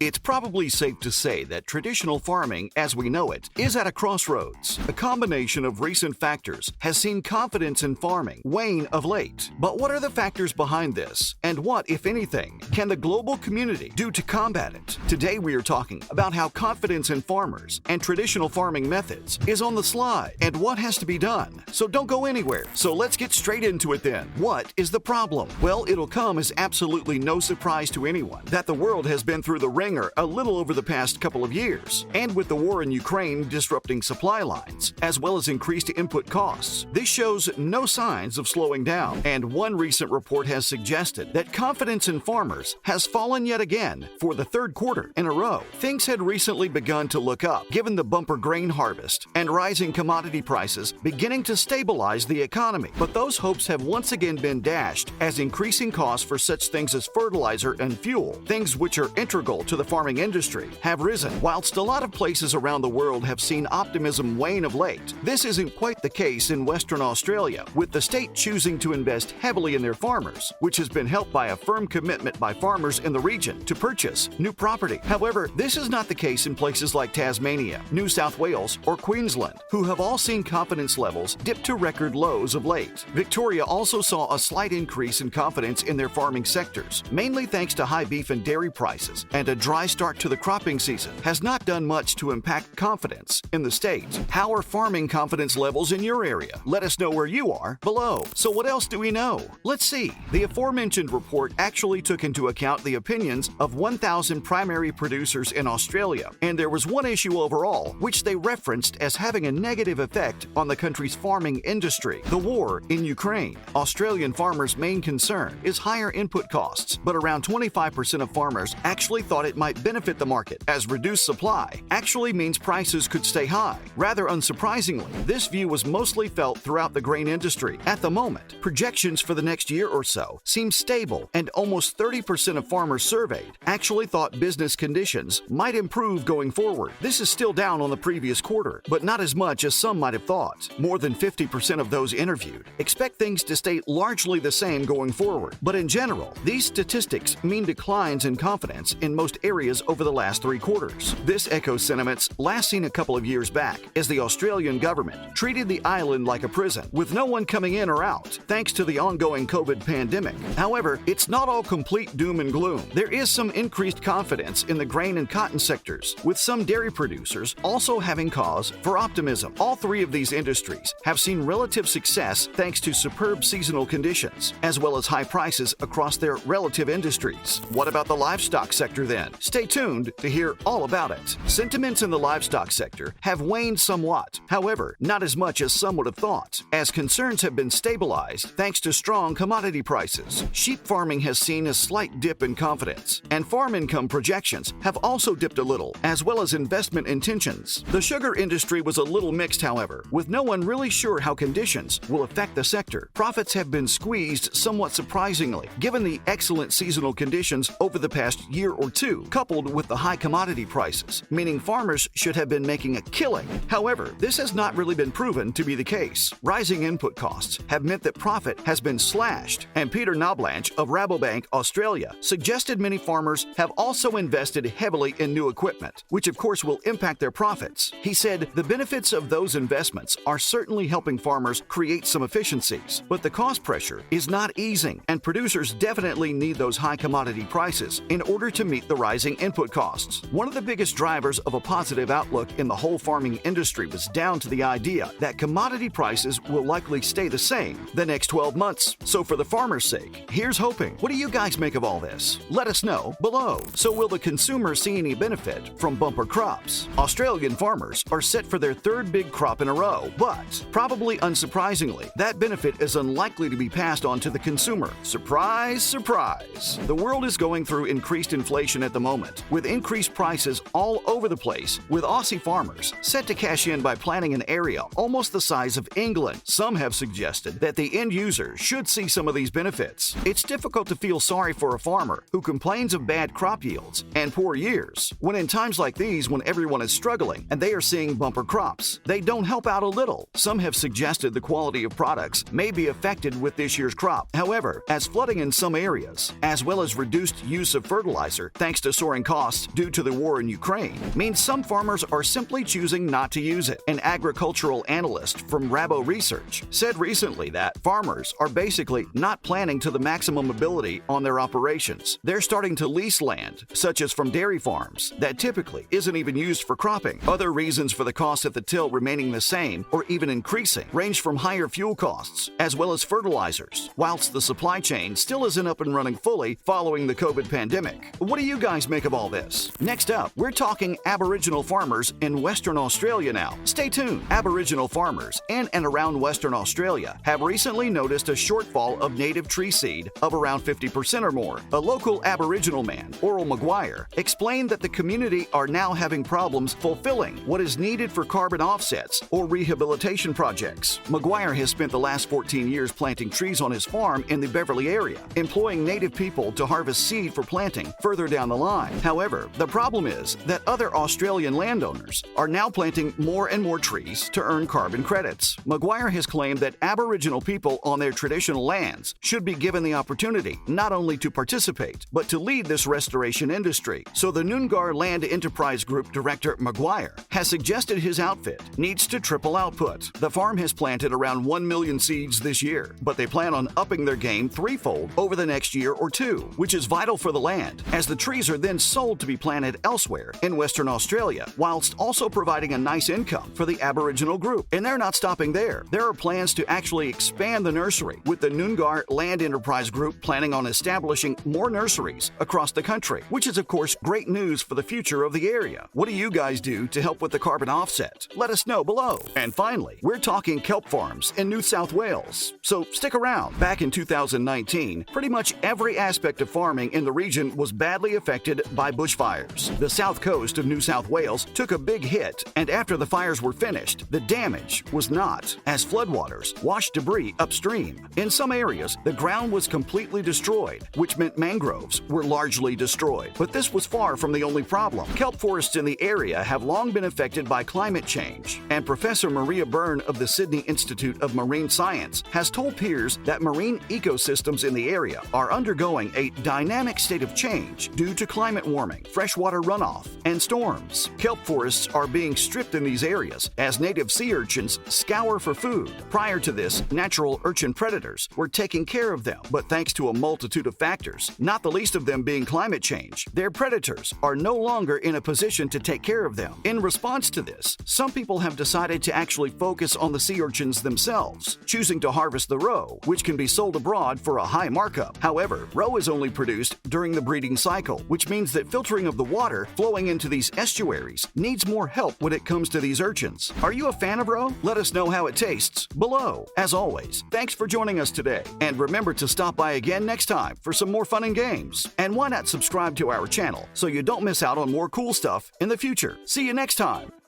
It's probably safe to say that traditional farming, as we know it, is at a crossroads. A combination of recent factors has seen confidence in farming wane of late. But what are the factors behind this? And what, if anything, can the global community do to combat it? Today we are talking about how confidence in farmers and traditional farming methods is on the slide and what has to be done. So don't go anywhere. So let's get straight into it then. What is the problem? Well, it'll come as absolutely no surprise to anyone that the world has been through the ringer a little over the past couple of years. And with the war in Ukraine disrupting supply lines, as well as increased input costs, this shows no signs of slowing down. And one recent report has suggested that confidence in farmers has fallen yet again for the third quarter in a row. Things had recently begun to look up given the bumper grain harvest and rising commodity prices beginning to stabilize the economy. But those hopes have once again been dashed as increasing costs for such things as fertilizer and fuel, things which are integral to the farming industry, have risen. Whilst a lot of places around the world have seen optimism wane of late, this isn't quite the case in Western Australia, with the state choosing to invest heavily in their farmers, which has been helped by a firm commitment by farmers in the region to purchase new property. However, this is not the case in places like Tasmania, New South Wales, or Queensland, who have all seen confidence levels dip to record lows of late. Victoria also saw a slight increase in confidence in their farming sectors, mainly thanks to high beef and dairy prices, and a dry start to the cropping season has not done much to impact confidence in the state. How are farming confidence levels in your area? Let us know where you are below. So what else do we know? Let's see. The aforementioned report actually took into account the opinions of 1,000 primary producers in Australia, and there was one issue overall which they referenced as having a negative effect on the country's farming industry: the war in Ukraine. Australian farmers' main concern is higher input costs, but around 25% of farmers actually thought it might benefit the market, as reduced supply actually means prices could stay high. Rather unsurprisingly, this view was mostly felt throughout the grain industry. At the moment, projections for the next year or so seem stable, and almost 30% of farmers surveyed actually thought business conditions might improve going forward. This is still down on the previous quarter, but not as much as some might have thought. More than 50% of those interviewed expect things to stay largely the same going forward. But in general, these statistics mean declines in confidence in most areas over the last 3 quarters. This echoes sentiments last seen a couple of years back, as the Australian government treated the island like a prison, with no one coming in or out, thanks to the ongoing COVID pandemic. However, it's not all complete doom and gloom. There is some increased confidence in the grain and cotton sectors, with some dairy producers also having cause for optimism. All 3 of these industries have seen relative success thanks to superb seasonal conditions, as well as high prices across their relative industries. What about the livestock sector then? Stay tuned to hear all about it. Sentiments in the livestock sector have waned somewhat, however, not as much as some would have thought, as concerns have been stabilized thanks to strong commodity prices. Sheep farming has seen a slight dip in confidence, and farm income projections have also dipped a little, as well as investment intentions. The sugar industry was a little mixed, however, with no one really sure how conditions will affect the sector. Profits have been squeezed somewhat surprisingly, given the excellent seasonal conditions over the past year or two, coupled with the high commodity prices, meaning farmers should have been making a killing. However, this has not really been proven to be the case. Rising input costs have meant that profit has been slashed, and Peter Knoblanche of Rabobank Australia suggested many farmers have also invested heavily in new equipment, which of course will impact their profits. He said the benefits of those investments are certainly helping farmers create some efficiencies, but the cost pressure is not easing, and producers definitely need those high commodity prices in order to meet the rising input costs. One of the biggest drivers of a positive outlook in the whole farming industry was down to the idea that commodity prices will likely stay the same the next 12 months. So for the farmer's sake, here's hoping. What do you guys make of all this? Let us know below. So will the consumer see any benefit from bumper crops? Australian farmers are set for their 3rd big crop in a row, but probably unsurprisingly, that benefit is unlikely to be passed on to the consumer. Surprise, surprise. The world is going through increased inflation at the moment, with increased prices all over the place, with Aussie farmers set to cash in by planting an area almost the size of England. Some have suggested that the end user should see some of these benefits. It's difficult to feel sorry for a farmer who complains of bad crop yields and poor years, when in times like these when everyone is struggling and they are seeing bumper crops, they don't help out a little. Some have suggested the quality of products may be affected with this year's crop. However, as flooding in some areas, as well as reduced use of fertilizer thanks to soaring costs due to the war in Ukraine means some farmers are simply choosing not to use it. An agricultural analyst from Rabo Research said recently that farmers are basically not planning to the maximum ability on their operations. They're starting to lease land, such as from dairy farms, that typically isn't even used for cropping. Other reasons for the cost at the till remaining the same or even increasing range from higher fuel costs as well as fertilizers, whilst the supply chain still isn't up and running fully following the COVID pandemic. What do you guys make of all this? Next up, we're talking Aboriginal farmers in Western Australia now. Stay tuned. Aboriginal farmers in and around Western Australia have recently noticed a shortfall of native tree seed of around 50% or more. A local Aboriginal man, Oral Maguire, explained that the community are now having problems fulfilling what is needed for carbon offsets or rehabilitation projects. Maguire has spent the last 14 years planting trees on his farm in the Beverley area, employing native people to harvest seed for planting further down the line. However, the problem is that other Australian landowners are now planting more and more trees to earn carbon credits. Maguire has claimed that Aboriginal people on their traditional lands should be given the opportunity not only to participate, but to lead this restoration industry. So the Noongar Land Enterprise Group director Maguire has suggested his outfit needs to triple output. The farm has planted around 1 million seeds this year, but they plan on upping their game threefold over the next year or two, which is vital for the land, as the trees are then sold to be planted elsewhere in Western Australia, whilst also providing a nice income for the Aboriginal group. And they're not stopping there. There are plans to actually expand the nursery, with the Noongar Land Enterprise Group planning on establishing more nurseries across the country, which is of course great news for the future of the area. What do you guys do to help with the carbon offset? Let us know below. And finally, we're talking kelp farms in New South Wales. So stick around. Back in 2019, pretty much every aspect of farming in the region was badly affected by bushfires. The south coast of New South Wales took a big hit, and after the fires were finished, the damage was not, as floodwaters washed debris upstream. In some areas, the ground was completely destroyed, which meant mangroves were largely destroyed. But this was far from the only problem. Kelp forests in the area have long been affected by climate change, and Professor Maria Byrne of the Sydney Institute of Marine Science has told peers that marine ecosystems in the area are undergoing a dynamic state of change due to climate warming, freshwater runoff, and storms. Kelp forests are being stripped in these areas as native sea urchins scour for food. Prior to this, natural urchin predators were taking care of them, but thanks to a multitude of factors, not the least of them being climate change, their predators are no longer in a position to take care of them. In response to this, some people have decided to actually focus on the sea urchins themselves, choosing to harvest the roe, which can be sold abroad for a high markup. However, roe is only produced during the breeding cycle, which means that filtering of the water flowing into these estuaries needs more help when it comes to these urchins. Are you a fan of roe? Let us know how it tastes below. As always, thanks for joining us today, and remember to stop by again next time for some more fun and games. And why not subscribe to our channel so you don't miss out on more cool stuff in the future. See you next time.